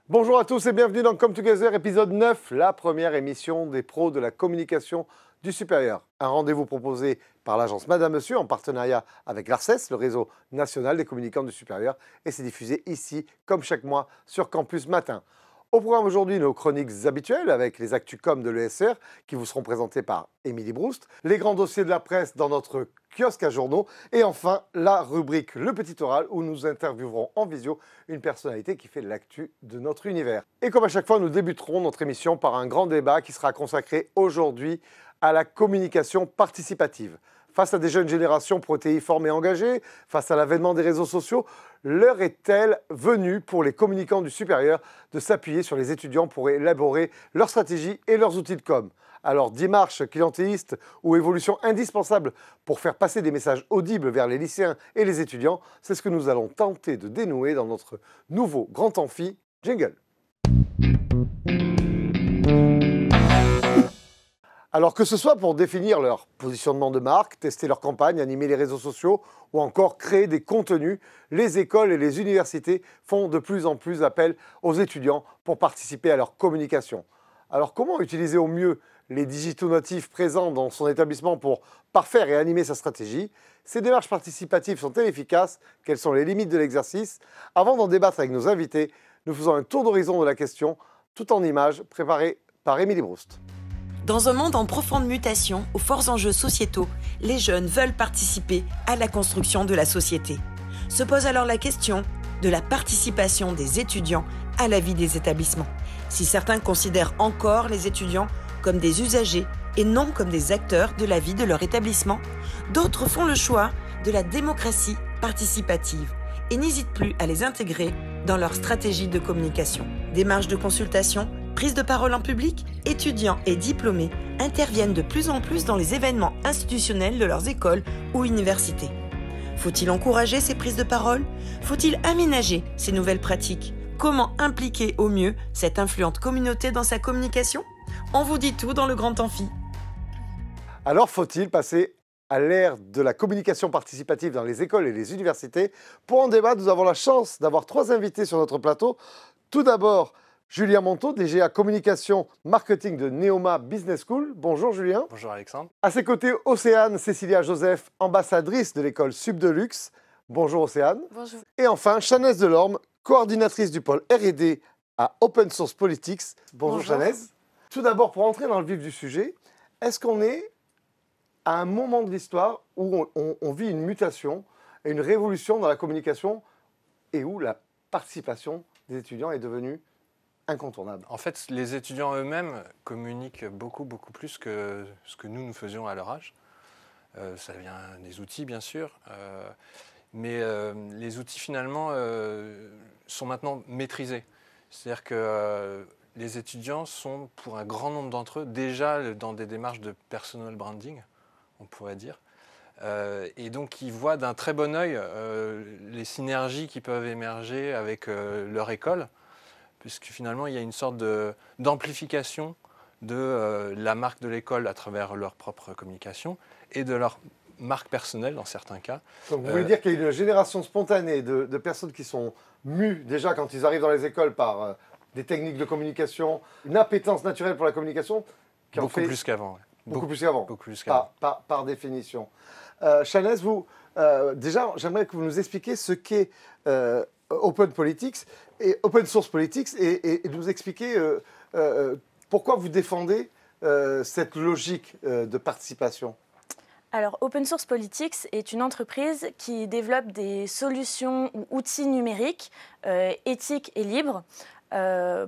Bonjour à tous et bienvenue dans Come Together, épisode 9, la première émission des pros de la communication du supérieur. Un rendez-vous proposé par l'agence Madame Monsieur en partenariat avec l'ARCES, le réseau national des communicants du supérieur, et c'est diffusé ici, comme chaque mois, sur Campus Matin. Au programme aujourd'hui, nos chroniques habituelles avec les actus com de l'ESR qui vous seront présentées par Émilie Broust, les grands dossiers de la presse dans notre kiosque à journaux et enfin la rubrique Le Petit Oral où nous interviewerons en visio une personnalité qui fait l'actu de notre univers. Et comme à chaque fois, nous débuterons notre émission par un grand débat qui sera consacré aujourd'hui à la communication participative. Face à des jeunes générations protéiformes et engagées, face à l'avènement des réseaux sociaux, l'heure est-elle venue pour les communicants du supérieur de s'appuyer sur les étudiants pour élaborer leurs stratégies et leurs outils de com'? Alors, démarche clientéliste ou évolution indispensable pour faire passer des messages audibles vers les lycéens et les étudiants, c'est ce que nous allons tenter de dénouer dans notre nouveau grand amphi Jingle. Alors que ce soit pour définir leur positionnement de marque, tester leur campagne, animer les réseaux sociaux ou encore créer des contenus, les écoles et les universités font de plus en plus appel aux étudiants pour participer à leur communication. Alors comment utiliser au mieux les digitaux natifs présents dans son établissement pour parfaire et animer sa stratégie? Ces démarches participatives sont-elles efficaces? Quelles sont les limites de l'exercice? Avant d'en débattre avec nos invités, nous faisons un tour d'horizon de la question, tout en images, préparé par Émilie Broust. Dans un monde en profonde mutation, aux forts enjeux sociétaux, les jeunes veulent participer à la construction de la société. Se pose alors la question de la participation des étudiants à la vie des établissements. Si certains considèrent encore les étudiants comme des usagers et non comme des acteurs de la vie de leur établissement, d'autres font le choix de la démocratie participative et n'hésitent plus à les intégrer dans leur stratégie de communication. Démarches de consultation, prise de parole en public, étudiants et diplômés interviennent de plus en plus dans les événements institutionnels de leurs écoles ou universités. Faut-il encourager ces prises de parole? Faut-il aménager ces nouvelles pratiques? Comment impliquer au mieux cette influente communauté dans sa communication? On vous dit tout dans le grand amphi. Alors faut-il passer à l'ère de la communication participative dans les écoles et les universités? Pour en débattre, nous avons la chance d'avoir 3 invités sur notre plateau. Tout d'abord, Julien Monteau, DGA Communication Marketing de Neoma Business School. Bonjour Julien. Bonjour Alexandre. À ses côtés, Océane Cécilia Joseph, ambassadrice de l'école Subdelux. Bonjour Océane. Bonjour. Et enfin, Chanès Delorme, coordinatrice du pôle R&D à Open Source Politics. Bonjour Chanès. Tout d'abord, pour entrer dans le vif du sujet, est-ce qu'on est à un moment de l'histoire où on vit une mutation et une révolution dans la communication et où la participation des étudiants est devenue incontournable? En fait, les étudiants eux-mêmes communiquent beaucoup plus que ce que nous faisions à leur âge. Ça vient des outils, bien sûr. Mais les outils, finalement, sont maintenant maîtrisés. C'est-à-dire que les étudiants sont, pour un grand nombre d'entre eux, déjà dans des démarches de personal branding, on pourrait dire. Et donc, ils voient d'un très bon œil les synergies qui peuvent émerger avec leur école, puisque finalement, il y a une sorte d'amplification de la marque de l'école à travers leur propre communication et de leur marque personnelle dans certains cas. Donc vous voulez dire qu'il y a une génération spontanée de personnes qui sont mues déjà quand ils arrivent dans les écoles par des techniques de communication, une appétence naturelle pour la communication qui beaucoup plus qu'avant. Ouais. Beaucoup plus qu'avant. Beaucoup plus qu'avant. Par définition. Chanès, déjà, j'aimerais que vous nous expliquiez ce qu'est Open Politics et Open Source Politics et nous expliquer pourquoi vous défendez cette logique de participation. Alors, Open Source Politics est une entreprise qui développe des solutions ou outils numériques éthiques et libres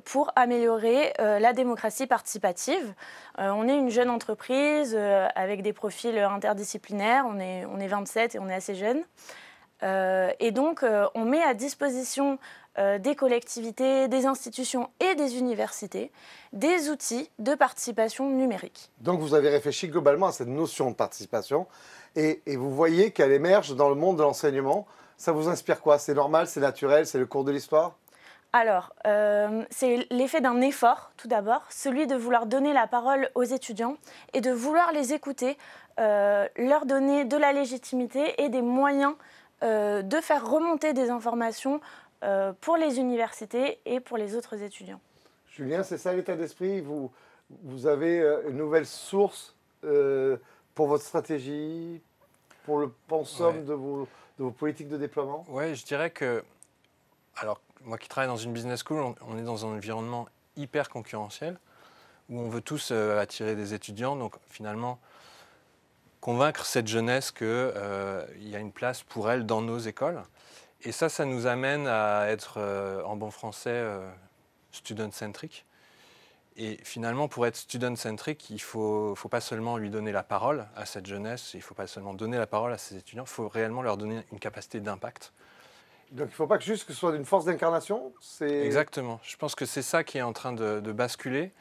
pour améliorer la démocratie participative. On est une jeune entreprise avec des profils interdisciplinaires, on est 27 et on est assez jeunes. Et donc, on met à disposition des collectivités, des institutions et des universités des outils de participation numérique. Donc, vous avez réfléchi globalement à cette notion de participation et vous voyez qu'elle émerge dans le monde de l'enseignement. Ça vous inspire quoi? C'est normal, c'est naturel, c'est le cours de l'histoire? Alors, c'est l'effet d'un effort, tout d'abord, celui de vouloir donner la parole aux étudiants et de vouloir les écouter, leur donner de la légitimité et des moyens de faire remonter des informations pour les universités et pour les autres étudiants. Julien, c'est ça l'état d'esprit? Vous avez une nouvelle source pour votre stratégie, pour le pensum de vos politiques de déploiement? Oui, je dirais que, alors moi qui travaille dans une business school, on est dans un environnement hyper concurrentiel où on veut tous attirer des étudiants. Donc finalement, convaincre cette jeunesse qu'il y a une place pour elle dans nos écoles. Et ça nous amène à être, en bon français, student-centric. Et finalement, pour être student-centric, il ne faut pas seulement lui donner la parole à cette jeunesse, il ne faut pas seulement donner la parole à ces étudiants, il faut réellement leur donner une capacité d'impact. Donc il ne faut pas juste que ce soit d'une force d'incarnation? Exactement. Je pense que c'est ça qui est en train de basculer.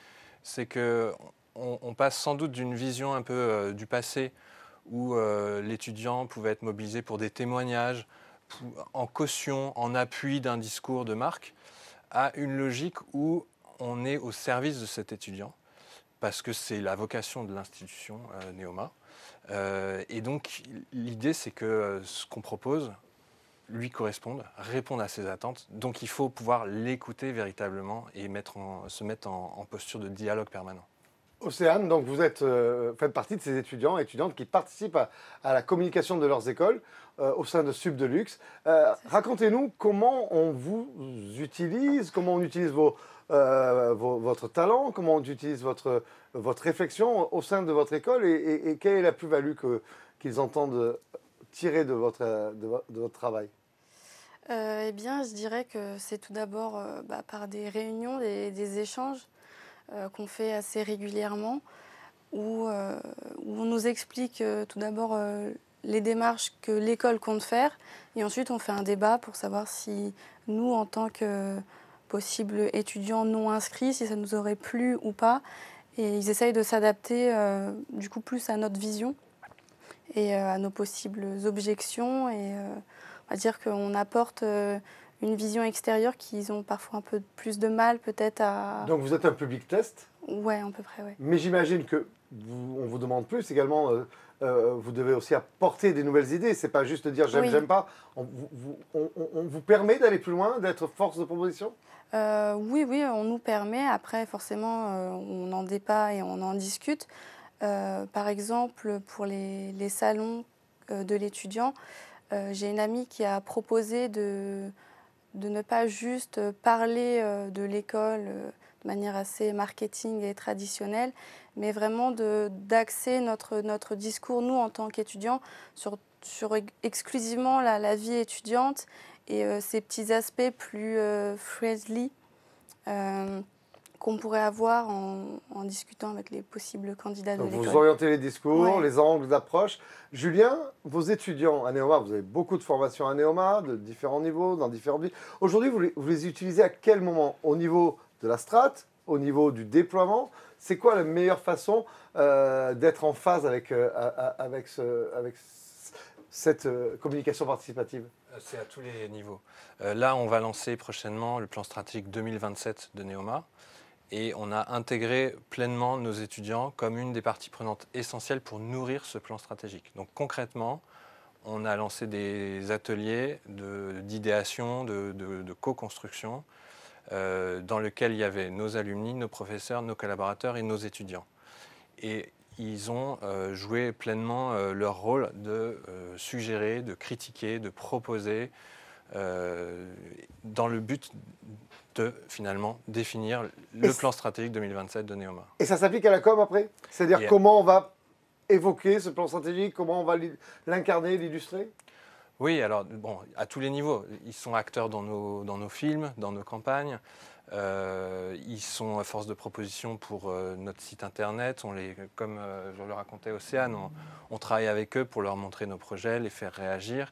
C'est qu'on passe sans doute d'une vision un peu du passé où l'étudiant pouvait être mobilisé pour des témoignages, en caution, en appui d'un discours de marque, à une logique où on est au service de cet étudiant, parce que c'est la vocation de l'institution Neoma. Et donc l'idée, c'est que ce qu'on propose lui corresponde, réponde à ses attentes. Donc il faut pouvoir l'écouter véritablement et se mettre en posture de dialogue permanent. Océane, donc vous faites partie de ces étudiants et étudiantes qui participent à la communication de leurs écoles au sein de Sub de Luxe. Racontez-nous comment on vous utilise, comment on utilise votre talent, comment on utilise votre réflexion au sein de votre école et quelle est la plus-value qu'ils entendent tirer de votre travail? Eh bien, je dirais que c'est tout d'abord par des réunions, des échanges qu'on fait assez régulièrement, où on nous explique tout d'abord les démarches que l'école compte faire, et ensuite on fait un débat pour savoir si nous, en tant que possibles étudiants non inscrits, si ça nous aurait plu ou pas. Et ils essayent de s'adapter du coup plus à notre vision et à nos possibles objections. Et on va dire qu'on apporte une vision extérieure qu'ils ont parfois un peu plus de mal peut-être à... Donc vous êtes un public test? Ouais, à peu près, ouais. Mais j'imagine que on vous demande plus également, vous devez aussi apporter des nouvelles idées. C'est pas juste dire j'aime, j'aime pas. On vous permet d'aller plus loin, d'être force de proposition? Oui, on nous permet. Après, forcément, on en débat et on en discute. Par exemple, pour les salons de l'étudiant, j'ai une amie qui a proposé de ne pas juste parler de l'école de manière assez marketing et traditionnelle, mais vraiment d'axer notre discours, nous, en tant qu'étudiants, sur exclusivement la vie étudiante et ces petits aspects plus friendly qu'on pourrait avoir en discutant avec les possibles candidats de l'école. Vous orientez les discours, les angles d'approche. Julien, vos étudiants à Neoma, vous avez beaucoup de formations à Neoma, de différents niveaux, dans différents pays. Aujourd'hui, vous les utilisez à quel moment? Au niveau de la strate, au niveau du déploiement? C'est quoi la meilleure façon d'être en phase avec cette communication participative? C'est à tous les niveaux. Là, on va lancer prochainement le plan stratégique 2027 de Neoma. Et on a intégré pleinement nos étudiants comme une des parties prenantes essentielles pour nourrir ce plan stratégique. Donc concrètement, on a lancé des ateliers d'idéation, de co-construction, dans lesquels il y avait nos alumni, nos professeurs, nos collaborateurs et nos étudiants. Et ils ont joué pleinement leur rôle de suggérer, de critiquer, de proposer, dans le but de finalement définir le plan stratégique 2027 de Neoma. Et ça s'applique à la com après? C'est-à-dire comment on va évoquer ce plan stratégique, comment on va l'incarner, l'illustrer? Oui, alors bon, à tous les niveaux. Ils sont acteurs dans nos films, dans nos campagnes. Ils sont force de proposition pour notre site internet. Comme je le racontais Océane, on travaille avec eux pour leur montrer nos projets, les faire réagir.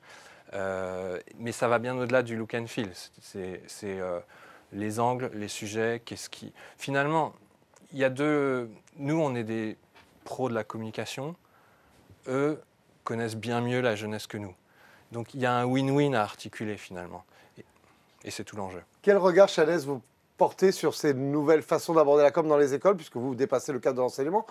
Mais ça va bien au-delà du look and feel. C'est les angles, les sujets, Finalement, il y a nous, on est des pros de la communication. Eux connaissent bien mieux la jeunesse que nous. Donc il y a un win-win à articuler finalement. Et c'est tout l'enjeu. Quel regard, Chanès, vous portez sur ces nouvelles façons d'aborder la com dans les écoles, puisque vous dépassez le cadre de l'enseignement?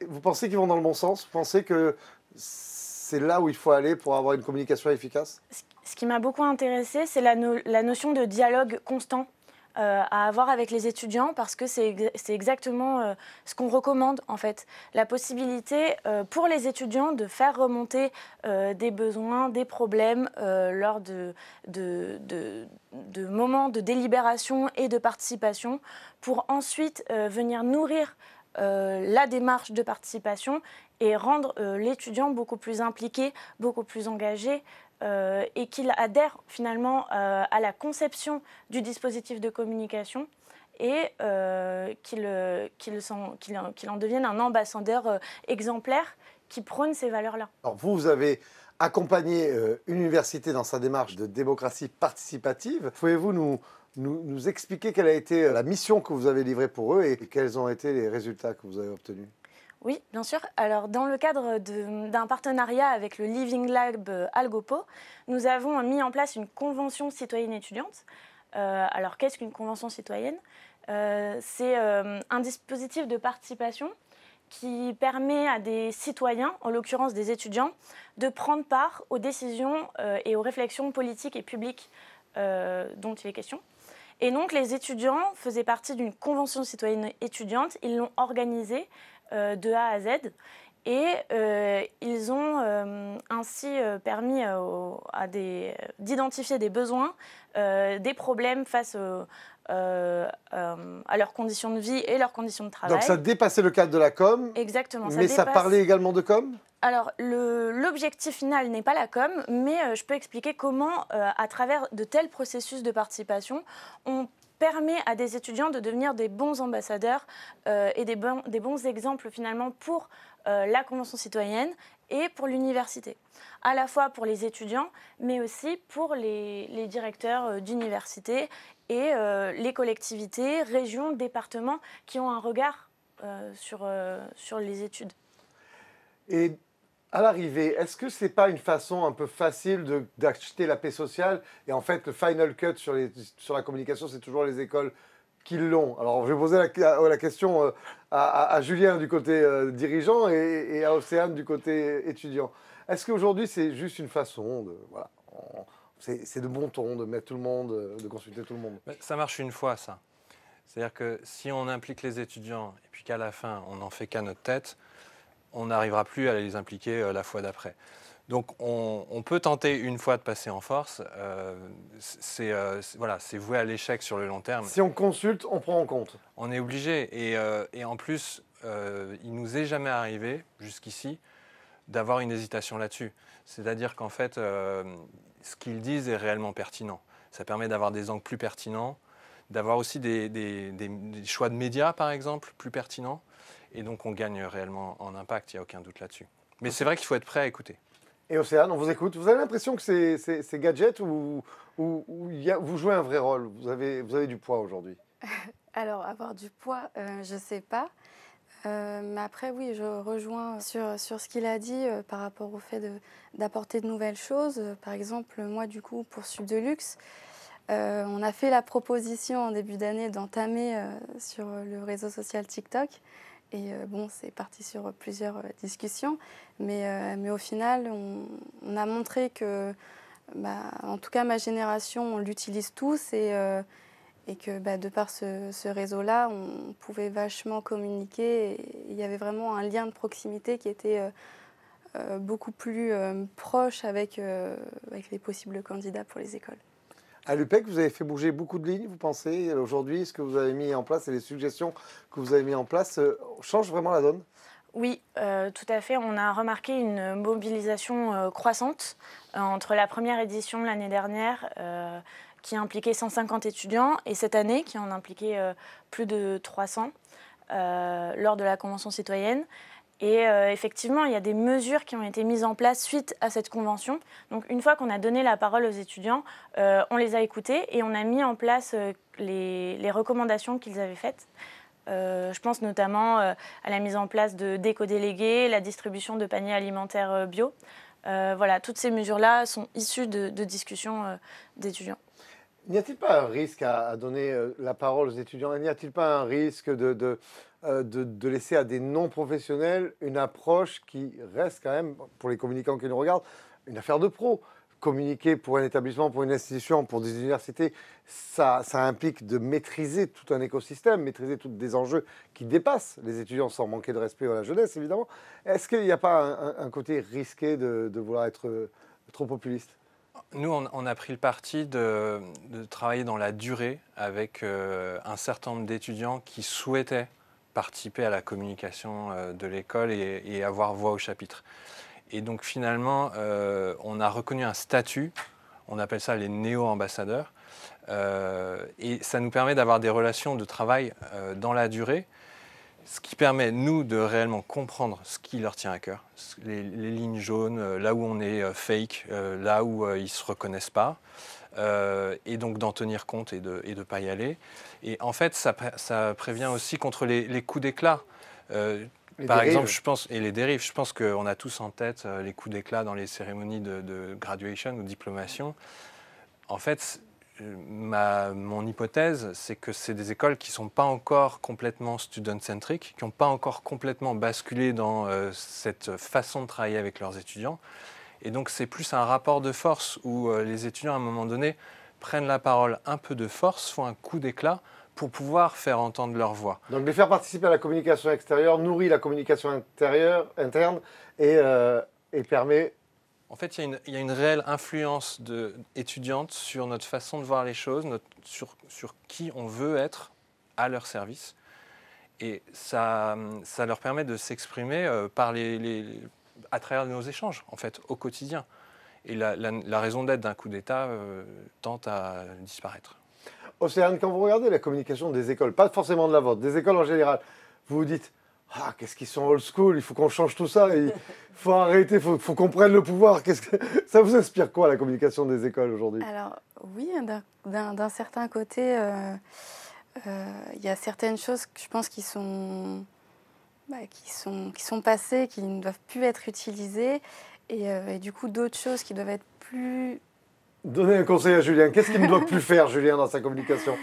Vous pensez qu'ils vont dans le bon sens? Vous pensez que c'est là où il faut aller pour avoir une communication efficace? Ce qui m'a beaucoup intéressée, c'est la notion de dialogue constant à avoir avec les étudiants, parce que c'est exactement ce qu'on recommande en fait. La possibilité pour les étudiants de faire remonter des besoins, des problèmes lors de moments de délibération et de participation, pour ensuite venir nourrir la démarche de participation et rendre l'étudiant beaucoup plus impliqué, beaucoup plus engagé, et qu'il adhère finalement à la conception du dispositif de communication et qu'il en devienne un ambassadeur exemplaire qui prône ces valeurs-là. Alors vous avez accompagné une université dans sa démarche de démocratie participative. Pouvez-vous nous expliquer quelle a été la mission que vous avez livrée pour eux et quels ont été les résultats que vous avez obtenus? Oui, bien sûr. Alors, dans le cadre d'un partenariat avec le Living Lab Algopo, nous avons mis en place une convention citoyenne étudiante. Alors, qu'est-ce qu'une convention citoyenne? C'est un dispositif de participation qui permet à des citoyens, en l'occurrence des étudiants, de prendre part aux décisions et aux réflexions politiques et publiques dont il est question. Et donc, les étudiants faisaient partie d'une convention citoyenne étudiante. Ils l'ont organisée de A à Z. Et ils ont ainsi permis d'identifier des besoins, des problèmes face à leurs conditions de vie et leurs conditions de travail. Donc ça dépassait le cadre de la com. Exactement. Mais ça parlait également de com? Alors, l'objectif final n'est pas la com, mais je peux expliquer comment, à travers de tels processus de participation, on permet à des étudiants de devenir des bons ambassadeurs et des bons exemples finalement pour la Convention citoyenne et pour l'université. À la fois pour les étudiants, mais aussi pour les directeurs d'université et les collectivités, régions, départements qui ont un regard sur les études. Et à l'arrivée, est-ce que ce n'est pas une façon un peu facile d'acheter la paix sociale? Et en fait, le final cut sur la communication, c'est toujours les écoles qui l'ont. Alors, je vais poser la question à Julien du côté dirigeant et à Océane du côté étudiant. Est-ce qu'aujourd'hui, c'est juste une façon de... Voilà, c'est de bon ton de mettre tout le monde, de consulter tout le monde? Ça marche une fois, ça. C'est-à-dire que si on implique les étudiants et puis qu'à la fin, on n'en fait qu'à notre tête, on n'arrivera plus à les impliquer la fois d'après. Donc on peut tenter une fois de passer en force, c'est voué à l'échec sur le long terme. Si on consulte, on prend en compte. On est obligé, et en plus, il nous est jamais arrivé, jusqu'ici, d'avoir une hésitation là-dessus. C'est-à-dire qu'en fait, ce qu'ils disent est réellement pertinent. Ça permet d'avoir des angles plus pertinents, d'avoir aussi des choix de médias, par exemple, plus pertinents. Et donc, on gagne réellement en impact, il n'y a aucun doute là-dessus. Mais c'est vrai qu'il faut être prêt à écouter. Et Océane, on vous écoute. Vous avez l'impression que c'est gadget ou vous jouez un vrai rôle? Vous avez du poids aujourd'hui? Alors, avoir du poids, je ne sais pas. Mais après, oui, je rejoins sur ce qu'il a dit par rapport au fait d'apporter de nouvelles choses. Par exemple, moi, du coup, pour Sub de Luxe, on a fait la proposition en début d'année d'entamer sur le réseau social TikTok. Et bon, c'est parti sur plusieurs discussions. Mais au final, on a montré que, en tout cas, ma génération, on l'utilise tous. Et que de par ce réseau-là, on pouvait vachement communiquer. Et il y avait vraiment un lien de proximité qui était beaucoup plus proche avec les possibles candidats pour les écoles. À l'UPEC, vous avez fait bouger beaucoup de lignes, vous pensez? Aujourd'hui, ce que vous avez mis en place et les suggestions que vous avez mis en place changent vraiment la donne? Oui, tout à fait. On a remarqué une mobilisation croissante entre la première édition l'année dernière, qui impliquait 150 étudiants, et cette année, qui en impliquait plus de 300 lors de la Convention citoyenne. Et effectivement, il y a des mesures qui ont été mises en place suite à cette convention. Donc, une fois qu'on a donné la parole aux étudiants, on les a écoutés et on a mis en place les recommandations qu'ils avaient faites. Je pense notamment à la mise en place de d'éco-délégués, la distribution de paniers alimentaires bio. Voilà, toutes ces mesures-là sont issues de discussions d'étudiants. N'y a-t-il pas un risque à donner la parole aux étudiants? N'y a-t-il pas un risque de laisser à des non-professionnels une approche qui reste quand même, pour les communicants qui nous regardent, une affaire de pro? Communiquer pour un établissement, pour une institution, pour des universités, ça implique de maîtriser tout un écosystème, maîtriser tous des enjeux qui dépassent les étudiants sans manquer de respect à la jeunesse, évidemment. Est-ce qu'il n'y a pas un côté risqué de vouloir être trop populiste? Nous, on a pris le parti de travailler dans la durée avec un certain nombre d'étudiants qui souhaitaient participer à la communication de l'école et avoir voix au chapitre. Et donc finalement, on a reconnu un statut, on appelle ça les néo-ambassadeurs, et ça nous permet d'avoir des relations de travail dans la durée, ce qui permet, nous, de réellement comprendre ce qui leur tient à cœur, les lignes jaunes, là où on est fake, là où ils ne se reconnaissent pas, et donc d'en tenir compte et de ne pas y aller. Et en fait, ça prévient aussi contre les coups d'éclat. Par exemple, je pense, et les dérives, je pense qu'on a tous en tête les coups d'éclat dans les cérémonies de graduation ou diplomation. En fait, mon hypothèse, c'est que c'est des écoles qui ne sont pas encore complètement student-centric, qui n'ont pas encore complètement basculé dans cette façon de travailler avec leurs étudiants. Et donc, c'est plus un rapport de force où les étudiants, à un moment donné, prennent la parole un peu de force, font un coup d'éclat pour pouvoir faire entendre leur voix. Donc, les faire participer à la communication extérieure nourrit la communication interne et permet... En fait, il y a une réelle influence étudiante sur notre façon de voir les choses, sur qui on veut être à leur service. Et ça leur permet de s'exprimer à travers nos échanges, en fait, au quotidien. Et la raison d'être d'un coup d'État tente à disparaître. Océane, quand vous regardez la communication des écoles, pas forcément de la vôtre, des écoles en général, vous vous dites... Ah, qu'est-ce qu'ils sont old school, il faut qu'on change tout ça, il faut arrêter, il faut qu'on prenne le pouvoir. Ça vous inspire quoi, la communication des écoles aujourd'hui? Alors oui, d'un certain côté, il y a certaines choses que je pense qui sont passées, qui ne doivent plus être utilisées, et du coup d'autres choses qui doivent être plus... Donnez un conseil à Julien. Qu'est-ce qu'il ne doit plus faire, Julien, dans sa communication?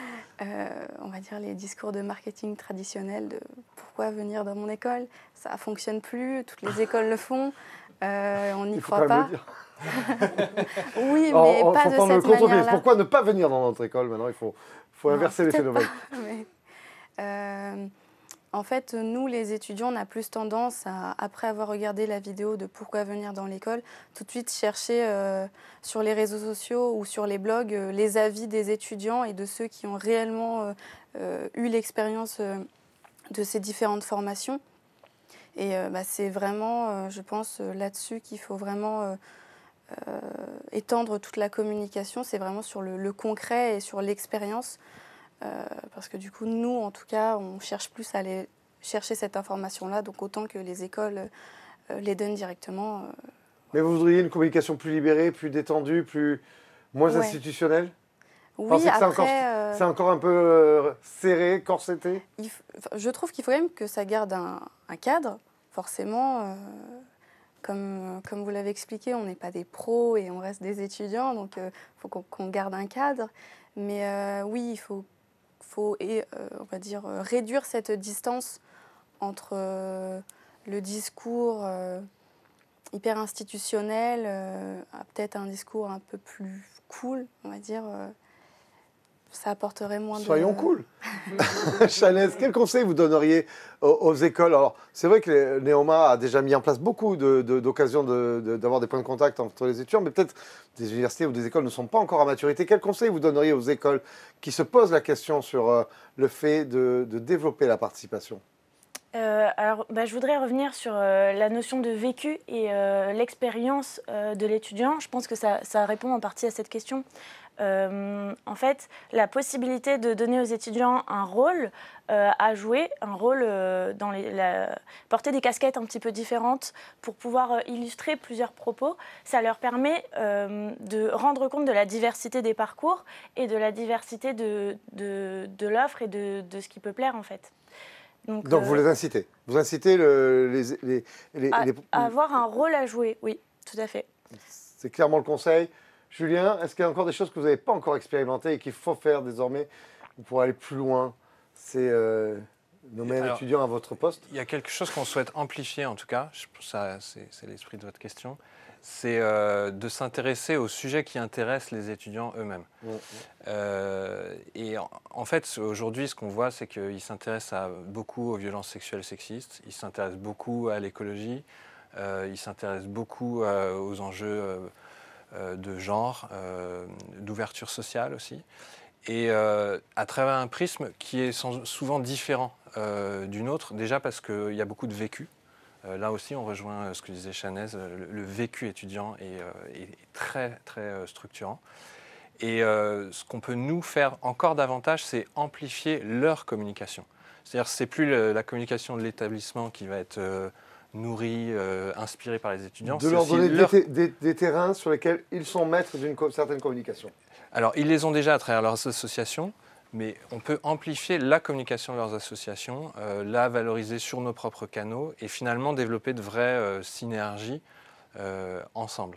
On va dire les discours de marketing traditionnels de pourquoi venir dans mon école, ça ne fonctionne plus, toutes les écoles le font, on n'y croit pas. Oui, mais pas de cette manière-là. Pourquoi ne pas venir dans notre école maintenant? Il faut inverser les phénomènes. En fait, nous, les étudiants, on a plus tendance à, après avoir regardé la vidéo de pourquoi venir dans l'école, tout de suite chercher sur les réseaux sociaux ou sur les blogs les avis des étudiants et de ceux qui ont réellement eu l'expérience de ces différentes formations. Et c'est vraiment, je pense, là-dessus qu'il faut vraiment étendre toute la communication. C'est vraiment sur le concret et sur l'expérience. Parce que du coup, nous, en tout cas, on cherche plus à aller chercher cette information-là, donc autant que les écoles les donnent directement. Mais vous voudriez une communication plus libérée, plus détendue, moins institutionnelle? Oui, après... C'est encore un peu serré, corseté? Je trouve qu'il faut quand même que ça garde un cadre, forcément. Comme vous l'avez expliqué, on n'est pas des pros et on reste des étudiants, donc il faut qu'on garde un cadre. Mais oui, il faut on va dire, réduire cette distance entre le discours hyper institutionnel à peut-être un discours un peu plus cool, on va dire. Ça apporterait moins Soyons cool. Chanez, quel conseil vous donneriez aux écoles? Alors, c'est vrai que Neoma a déjà mis en place beaucoup d'occasions d'avoir des points de contact entre les étudiants, mais peut-être des universités ou des écoles ne sont pas encore à maturité. Quel conseil vous donneriez aux écoles qui se posent la question sur le fait de développer la participation? Alors, je voudrais revenir sur la notion de vécu et l'expérience de l'étudiant. Je pense que ça répond en partie à cette question. En fait, la possibilité de donner aux étudiants un rôle à jouer, un rôle dans porter des casquettes un petit peu différentes pour pouvoir illustrer plusieurs propos, ça leur permet de rendre compte de la diversité des parcours et de la diversité de l'offre et de ce qui peut plaire en fait. Donc vous les incitez? Vous incitez à avoir un rôle à jouer, oui, tout à fait. C'est clairement le conseil. Julien, est-ce qu'il y a encore des choses que vous n'avez pas encore expérimentées et qu'il faut faire désormais pour aller plus loin? C'est nommer un étudiant à votre poste? Il y a quelque chose qu'on souhaite amplifier en tout cas, ça, c'est l'esprit de votre question, c'est de s'intéresser aux sujets qui intéressent les étudiants eux-mêmes. Et en fait, aujourd'hui, ce qu'on voit, c'est qu'ils s'intéressent beaucoup aux violences sexuelles sexistes, ils s'intéressent beaucoup à l'écologie, ils s'intéressent beaucoup aux enjeux de genre, d'ouverture sociale aussi. Et à travers un prisme qui est souvent différent d'une autre, déjà parce qu'il y a beaucoup de vécu. Là aussi, on rejoint ce que disait Chanez, le vécu étudiant est très, très structurant. Et ce qu'on peut nous faire encore davantage, c'est amplifier leur communication. C'est-à-dire que ce n'est plus la communication de l'établissement qui va être nourrie, inspirée par les étudiants. De leur donner des terrains sur lesquels ils sont maîtres d'une certaine communication. Alors, ils les ont déjà à travers leurs associations, mais on peut amplifier la communication de leurs associations, la valoriser sur nos propres canaux et finalement développer de vraies synergies ensemble.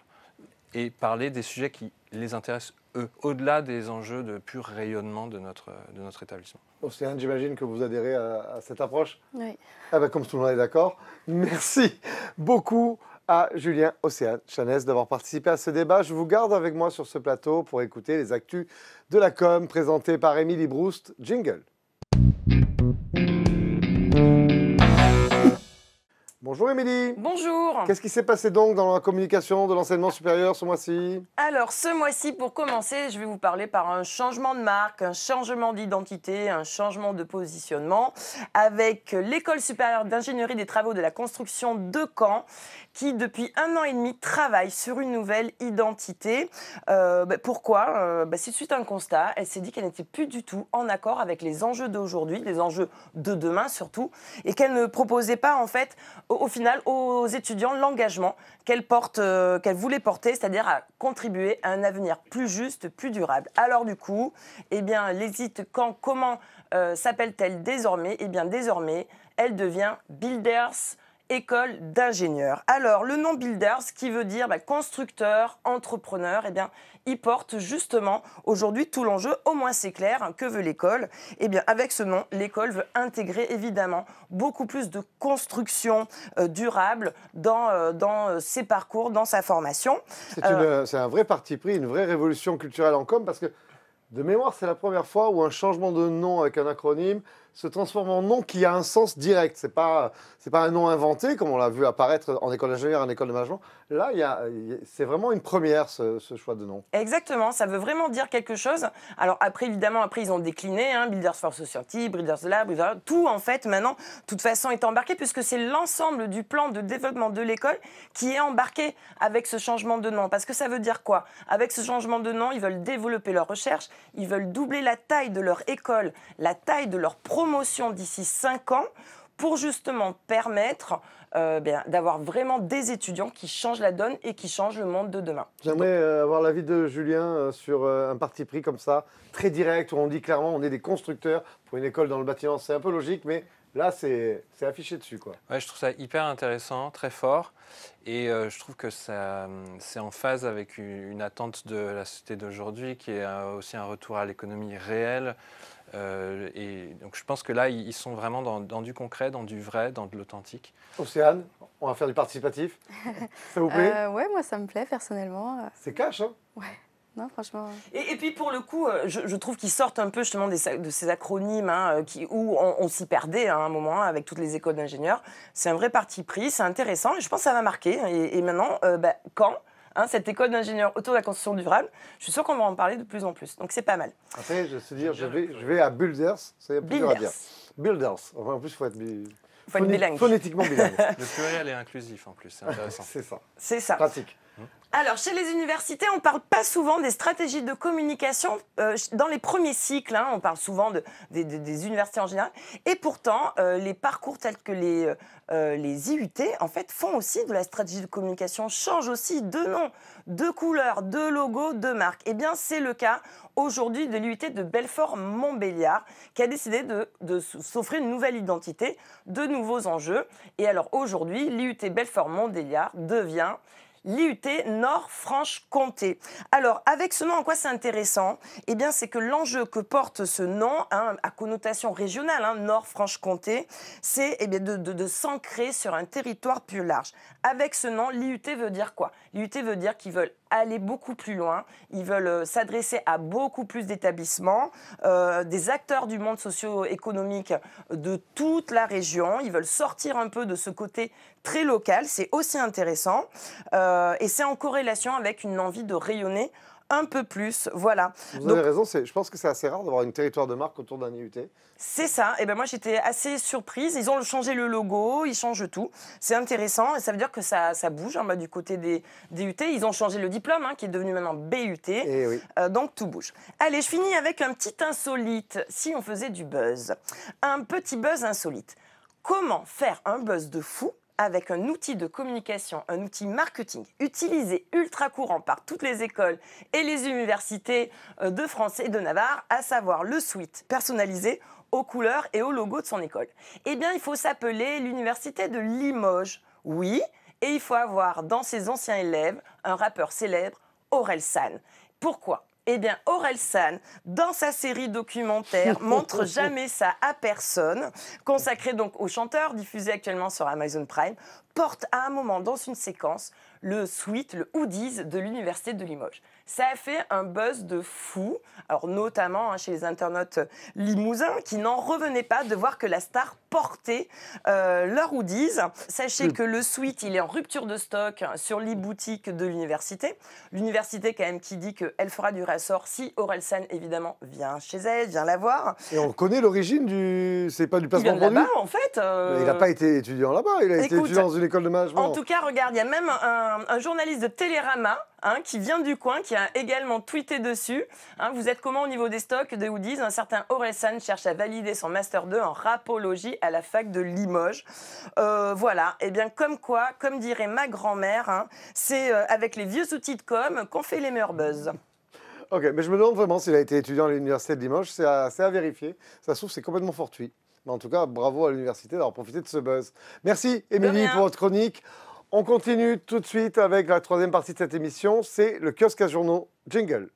Et parler des sujets qui les intéressent eux, au-delà des enjeux de pur rayonnement de notre établissement. Océane, j'imagine que vous adhérez à cette approche? Oui. Ah ben, comme tout le monde est d'accord. Merci beaucoup à Julien, Océane, Chanez d'avoir participé à ce débat. Je vous garde avec moi sur ce plateau pour écouter les actus de la com présentées par Émilie Broust. Jingle. Bonjour Émilie. Bonjour. Qu'est-ce qui s'est passé donc dans la communication de l'enseignement supérieur ce mois-ci? Alors, ce mois-ci, pour commencer, je vais vous parler par un changement de marque, un changement d'identité, un changement de positionnement avec l'École supérieure d'ingénierie des travaux de la construction de Caen qui, depuis 1 an et demi, travaille sur une nouvelle identité. Pourquoi? C'est suite à un constat. Elle s'est dit qu'elle n'était plus du tout en accord avec les enjeux d'aujourd'hui, les enjeux de demain surtout, et qu'elle ne proposait pas, en fait, au final, aux étudiants, l'engagement qu'elle voulait porter, c'est-à-dire à contribuer à un avenir plus juste, plus durable. Alors du coup, l'ESIT Caen, comment s'appelle-t-elle désormais? Désormais, elle devient Builders École d'ingénieurs. Alors, le nom Builders, qui veut dire constructeur, entrepreneur, il porte justement aujourd'hui tout l'enjeu, au moins c'est clair, que veut l'école. Avec ce nom, l'école veut intégrer évidemment beaucoup plus de construction durable dans ses parcours, dans sa formation. C'est un vrai parti pris, une vraie révolution culturelle en com, parce que de mémoire, c'est la première fois où un changement de nom avec un acronyme se transforme en nom qui a un sens direct. C'est pas un nom inventé, comme on l'a vu apparaître en école d'ingénieur, en école de management. Là, c'est vraiment une première, ce choix de nom. Exactement, ça veut vraiment dire quelque chose. Alors après, évidemment, ils ont décliné, Builders for Society, Builders Lab, tout en fait, maintenant, de toute façon, est embarqué, puisque c'est l'ensemble du plan de développement de l'école qui est embarqué avec ce changement de nom. Parce que ça veut dire quoi? Avec ce changement de nom, ils veulent développer leur recherche, ils veulent doubler la taille de leur école, la taille de leur promotion d'ici 5 ans, pour justement permettre d'avoir vraiment des étudiants qui changent la donne et qui changent le monde de demain. J'aimerais avoir l'avis de Julien sur un parti pris comme ça, très direct, où on dit clairement on est des constructeurs pour une école dans le bâtiment. C'est un peu logique, mais là, c'est affiché dessus, quoi. Ouais, je trouve ça hyper intéressant, très fort. Et je trouve que c'est en phase avec une attente de la société d'aujourd'hui, qui est aussi un retour à l'économie réelle. Et donc je pense que là, ils sont vraiment dans du concret, dans du vrai, dans de l'authentique. Océane, on va faire du participatif. Ça vous plaît? Ouais, moi ça me plaît personnellement. C'est cash, hein? Ouais, non franchement. Et puis pour le coup, je trouve qu'ils sortent un peu justement de ces acronymes où on s'y perdait à un moment avec toutes les écoles d'ingénieurs. C'est un vrai parti pris, c'est intéressant et je pense que ça va marquer. Et maintenant, quand cette école d'ingénieurs autour de la construction durable, je suis sûre qu'on va en parler de plus en plus. Donc c'est pas mal. Après, je vais dire, je vais à Builders, c'est plus dur à dire. Builders. Enfin, en plus, il faut être bilingue. Phonétiquement bilingue. Le pluriel est inclusif en plus, c'est intéressant. C'est ça. C'est ça. Pratique. Alors, chez les universités, on ne parle pas souvent des stratégies de communication dans les premiers cycles. On parle souvent des universités en général. Et pourtant, les parcours tels que les IUT, en fait, font aussi de la stratégie de communication, changent aussi de nom, de couleur, de logo, de marque. Eh bien, c'est le cas aujourd'hui de l'IUT de Belfort-Montbéliard, qui a décidé de s'offrir une nouvelle identité, de nouveaux enjeux. Et alors, aujourd'hui, l'IUT Belfort-Montbéliard devient l'IUT Nord-Franche-Comté. Alors, avec ce nom, en quoi c'est intéressant? Eh bien, c'est que l'enjeu que porte ce nom, à connotation régionale, Nord-Franche-Comté, c'est de s'ancrer sur un territoire plus large. Avec ce nom, l'IUT veut dire quoi? L'IUT veut dire qu'ils veulent aller beaucoup plus loin, ils veulent s'adresser à beaucoup plus d'établissements, des acteurs du monde socio-économique de toute la région, ils veulent sortir un peu de ce côté très local, c'est aussi intéressant, et c'est en corrélation avec une envie de rayonner un peu plus, voilà. Vous avez raison, je pense que c'est assez rare d'avoir un territoire de marque autour d'un IUT. C'est ça, et ben moi j'étais assez surprise, ils ont changé le logo, ils changent tout, c'est intéressant, et ça veut dire que ça bouge du côté des UT, ils ont changé le diplôme, qui est devenu maintenant BUT, oui. Donc tout bouge. Allez, je finis avec un petit insolite, si on faisait du buzz, un petit buzz insolite. Comment faire un buzz de fou avec un outil de communication, un outil marketing utilisé ultra courant par toutes les écoles et les universités de France et de Navarre, à savoir le suite personnalisé aux couleurs et au logo de son école? Eh bien, il faut s'appeler l'université de Limoges, oui, et il faut avoir dans ses anciens élèves un rappeur célèbre, Orelsan. Pourquoi? Eh bien, Orelsan, dans sa série documentaire, montre jamais ça à personne, consacrée donc au chanteur, diffusé actuellement sur Amazon Prime, porte à un moment dans une séquence le suite, le hoodies de l'université de Limoges. Ça a fait un buzz de fou, alors notamment chez les internautes limousins qui n'en revenaient pas de voir que la star portait leur hoodies. Sachez que le suite, il est en rupture de stock sur les boutiques de l'université. L'université quand même qui dit qu'elle fera du ressort si Orelsan évidemment vient chez elle, vient la voir. Et on connaît l'origine du... C'est pas du placement de produit. produit là-bas en fait. Mais il n'a pas été étudiant là-bas, il a été étudiant dans une école de management. En tout cas, regarde, il y a même un journaliste de Télérama qui vient du coin, qui a également tweeté dessus. Vous êtes comment au niveau des stocks de hoodies? Un certain Orelsan cherche à valider son Master 2 en rapologie à la fac de Limoges. Voilà, et bien comme quoi, comme dirait ma grand-mère, c'est avec les vieux outils de com qu'on fait les meilleurs buzz. Ok, mais je me demande vraiment s'il a été étudiant à l'université de Limoges, c'est à vérifier. Ça se trouve, c'est complètement fortuit. Mais en tout cas, bravo à l'université d'avoir profité de ce buzz. Merci Émilie pour votre chronique. On continue tout de suite avec la troisième partie de cette émission, c'est le kiosque à journaux Jingle.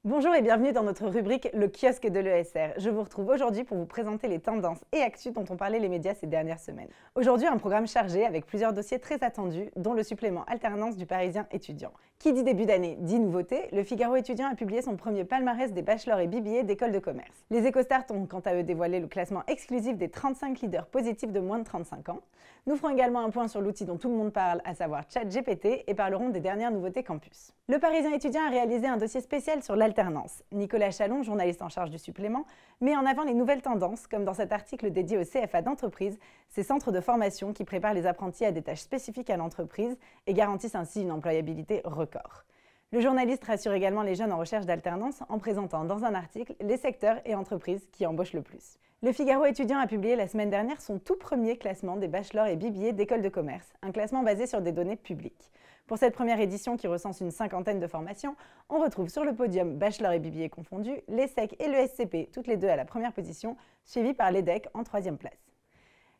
Bonjour et bienvenue dans notre rubrique Le kiosque de l'ESR. Je vous retrouve aujourd'hui pour vous présenter les tendances et actus dont ont parlé les médias ces dernières semaines. Aujourd'hui, un programme chargé avec plusieurs dossiers très attendus, dont le supplément alternance du Parisien étudiant. Qui dit début d'année dit nouveauté, le Figaro étudiant a publié son premier palmarès des bachelors et BBA d'écoles de commerce. Les Écostarts ont quant à eux dévoilé le classement exclusif des 35 leaders positifs de moins de 35 ans. Nous ferons également un point sur l'outil dont tout le monde parle, à savoir ChatGPT, et parlerons des dernières nouveautés campus. Le Parisien étudiant a réalisé un dossier spécial sur l'alternance. Nicolas Chalon, journaliste en charge du supplément, met en avant les nouvelles tendances, comme dans cet article dédié au CFA d'entreprise, ces centres de formation qui préparent les apprentis à des tâches spécifiques à l'entreprise et garantissent ainsi une employabilité record. Le journaliste rassure également les jeunes en recherche d'alternance en présentant dans un article les secteurs et entreprises qui embauchent le plus. Le Figaro étudiant a publié la semaine dernière son tout premier classement des bachelors et BBA d'écoles de commerce, un classement basé sur des données publiques. Pour cette première édition qui recense une cinquantaine de formations, on retrouve sur le podium bachelor et BBA confondus, l'ESSEC et le SCP, toutes les deux à la première position, suivies par l'EDEC en troisième place.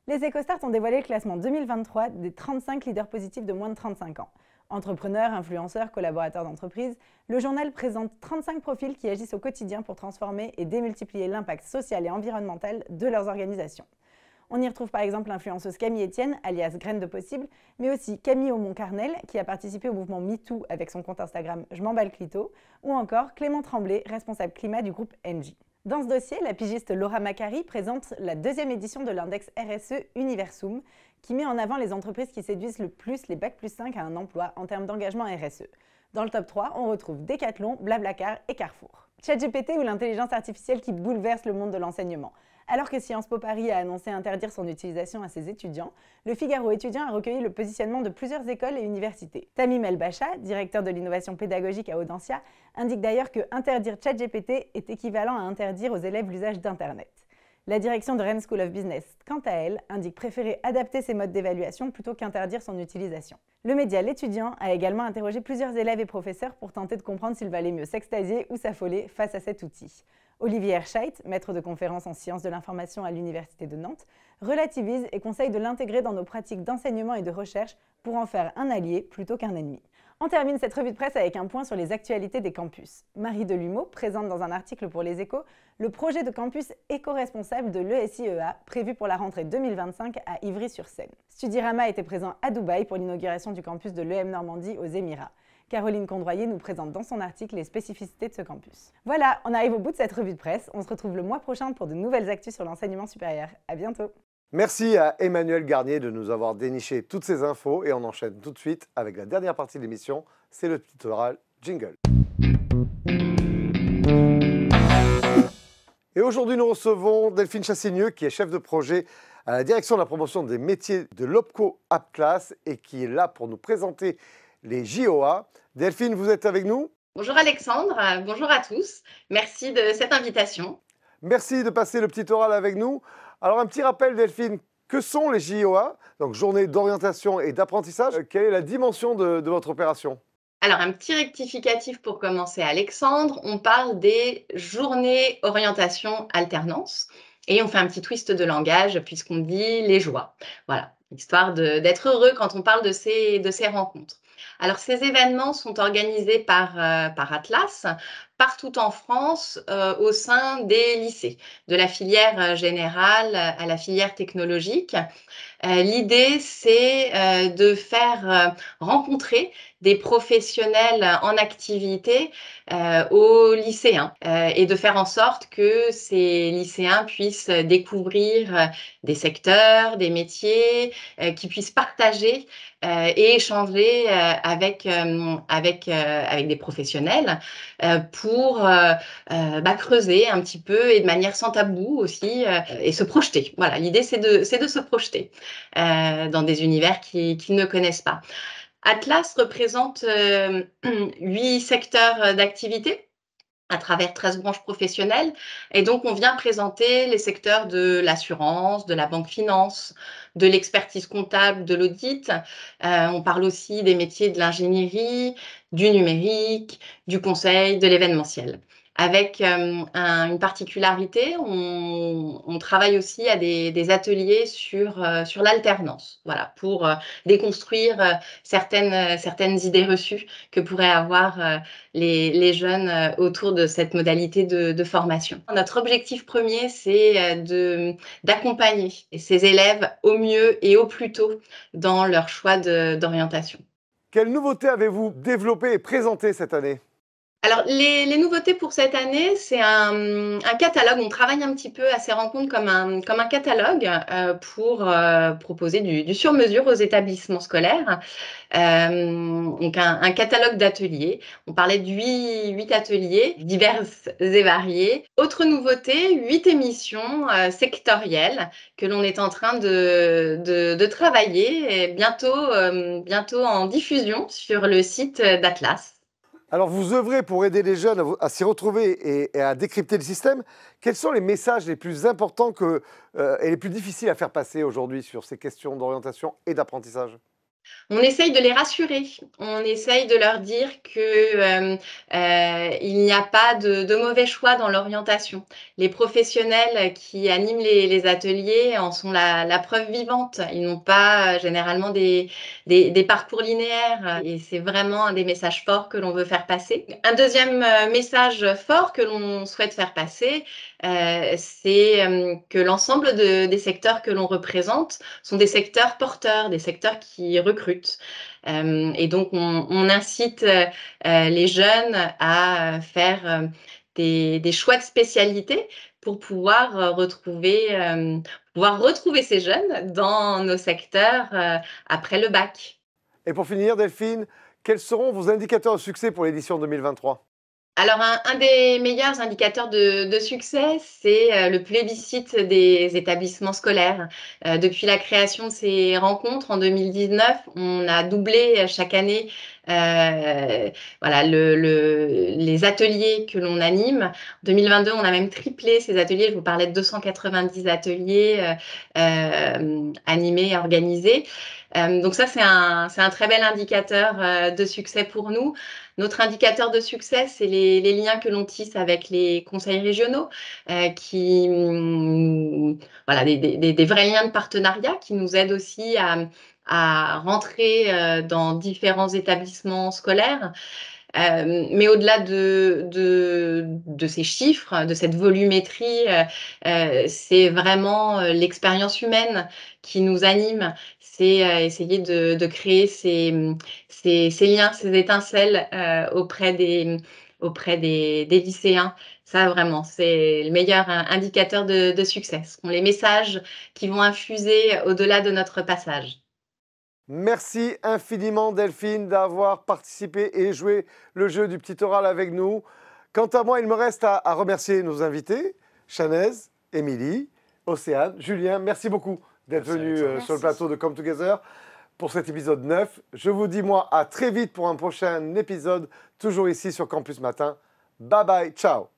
Les Écostarts ont dévoilé le classement 2023 des 35 leaders positifs de moins de 35 ans. Entrepreneurs, influenceurs, collaborateurs d'entreprise, le journal présente 35 profils qui agissent au quotidien pour transformer et démultiplier l'impact social et environnemental de leurs organisations. On y retrouve par exemple l'influenceuse Camille Etienne, alias Graine de Possible, mais aussi Camille Aumont-Carnel, qui a participé au mouvement MeToo avec son compte Instagram Je m'en bats le clito, ou encore Clément Tremblay, responsable climat du groupe Engie. Dans ce dossier, la pigiste Laura Macari présente la deuxième édition de l'index RSE Universum, qui met en avant les entreprises qui séduisent le plus les Bac+5 à un emploi en termes d'engagement RSE. Dans le top 3, on retrouve Decathlon, Blablacar et Carrefour. ChatGPT ou l'intelligence artificielle qui bouleverse le monde de l'enseignement. Alors que Sciences Po Paris a annoncé interdire son utilisation à ses étudiants, le Figaro étudiant a recueilli le positionnement de plusieurs écoles et universités. Tamim El-Bacha, directeur de l'innovation pédagogique à Audencia, indique d'ailleurs que interdire ChatGPT est équivalent à interdire aux élèves l'usage d'Internet. La direction de Rennes School of Business, quant à elle, indique préférer adapter ses modes d'évaluation plutôt qu'interdire son utilisation. Le média L'Étudiant a également interrogé plusieurs élèves et professeurs pour tenter de comprendre s'il valait mieux s'extasier ou s'affoler face à cet outil. Olivier Herscheit, maître de conférences en sciences de l'information à l'Université de Nantes, relativise et conseille de l'intégrer dans nos pratiques d'enseignement et de recherche pour en faire un allié plutôt qu'un ennemi. On termine cette revue de presse avec un point sur les actualités des campus. Marie Delumeau présente dans un article pour Les Échos le projet de campus éco-responsable de l'ESIEA prévu pour la rentrée 2025 à Ivry-sur-Seine. Studirama était présent à Dubaï pour l'inauguration du campus de l'EM Normandie aux Émirats. Caroline Condroyer nous présente dans son article les spécificités de ce campus. Voilà, on arrive au bout de cette revue de presse. On se retrouve le mois prochain pour de nouvelles actus sur l'enseignement supérieur. À bientôt. Merci à Emmanuel Garnier de nous avoir déniché toutes ces infos et on enchaîne tout de suite avec la dernière partie de l'émission, c'est le petit oral jingle. Et aujourd'hui, nous recevons Delphine Chassigneux qui est chef de projet à la direction de la promotion des métiers de l'OPCO AppClass et qui est là pour nous présenter les JOA. Delphine, vous êtes avec nous? Bonjour Alexandre, bonjour à tous. Merci de cette invitation. Merci de passer le petit oral avec nous. Alors, un petit rappel, Delphine, que sont les JOA, donc Journée d'orientation et d'apprentissage? Quelle est la dimension de votre opération? Alors, un petit rectificatif pour commencer, Alexandre. On parle des journées orientation alternance et on fait un petit twist de langage puisqu'on dit les joies. Voilà, histoire d'être heureux quand on parle de ces rencontres. Alors, ces événements sont organisés par Atlas partout en France au sein des lycées, de la filière générale à la filière technologique. L'idée, c'est de faire rencontrer des professionnels en activité aux lycéens et de faire en sorte que ces lycéens puissent découvrir des secteurs, des métiers, qu'ils puissent partager et échanger avec des professionnels pour creuser un petit peu et de manière sans tabou aussi et se projeter. Voilà, l'idée c'est de se projeter dans des univers qu'ils ne connaissent pas. Atlas représente 8 secteurs d'activité à travers 13 branches professionnelles. Et donc, on vient présenter les secteurs de l'assurance, de la banque finance, de l'expertise comptable, de l'audit. On parle aussi des métiers de l'ingénierie, du numérique, du conseil, de l'événementiel. Avec une particularité, on travaille aussi à des ateliers sur l'alternance, voilà, pour déconstruire certaines idées reçues que pourraient avoir les jeunes autour de cette modalité de formation. Notre objectif premier, c'est d'accompagner ces élèves au mieux et au plus tôt dans leur choix d'orientation. Quelles nouveautés avez-vous développées et présentées cette année? Alors, les nouveautés pour cette année, c'est un catalogue. On travaille un petit peu à ces rencontres comme un catalogue pour proposer du sur-mesure aux établissements scolaires. Donc, un catalogue d'ateliers. On parlait de 8 ateliers divers et variés. Autre nouveauté, 8 émissions sectorielles que l'on est en train de travailler et bientôt en diffusion sur le site d'Atlas. Alors, vous œuvrez pour aider les jeunes à s'y retrouver et à décrypter le système. Quels sont les messages les plus importants et les plus difficiles à faire passer aujourd'hui sur ces questions d'orientation et d'apprentissage? On essaye de les rassurer, on essaye de leur dire qu'il n'y a pas de mauvais choix dans l'orientation. Les professionnels qui animent les ateliers en sont la preuve vivante. Ils n'ont pas généralement des parcours linéaires et c'est vraiment un des messages forts que l'on veut faire passer. Un deuxième message fort que l'on souhaite faire passer, c'est que l'ensemble des secteurs que l'on représente sont des secteurs porteurs, des secteurs qui recrutent. Et donc, on incite les jeunes à faire des choix de spécialité pour pouvoir retrouver ces jeunes dans nos secteurs après le bac. Et pour finir, Delphine, quels seront vos indicateurs de succès pour l'édition 2023? Alors, un des meilleurs indicateurs de succès, c'est le plébiscite des établissements scolaires. Depuis la création de ces rencontres en 2019, on a doublé chaque année voilà, les ateliers que l'on anime. En 2022, on a même triplé ces ateliers. Je vous parlais de 290 ateliers animés et organisés. Donc ça, c'est un très bel indicateur de succès pour nous. Notre indicateur de succès, c'est les liens que l'on tisse avec les conseils régionaux, voilà, des vrais liens de partenariat qui nous aident aussi à rentrer dans différents établissements scolaires. Mais au-delà de ces chiffres, de cette volumétrie, c'est vraiment l'expérience humaine qui nous anime. C'est essayer de créer ces liens, ces étincelles auprès des lycéens. Ça, vraiment, c'est le meilleur indicateur de succès. Ce sont les messages qui vont infuser au-delà de notre passage. Merci infiniment Delphine d'avoir participé et joué le jeu du petit oral avec nous. Quant à moi, il me reste à remercier nos invités, Chanez, Émilie, Océane, Julien. Merci beaucoup d'être venu sur le plateau de Come Together pour cet épisode 9. Je vous dis moi à très vite pour un prochain épisode, toujours ici sur Campus Matin. Bye bye, ciao.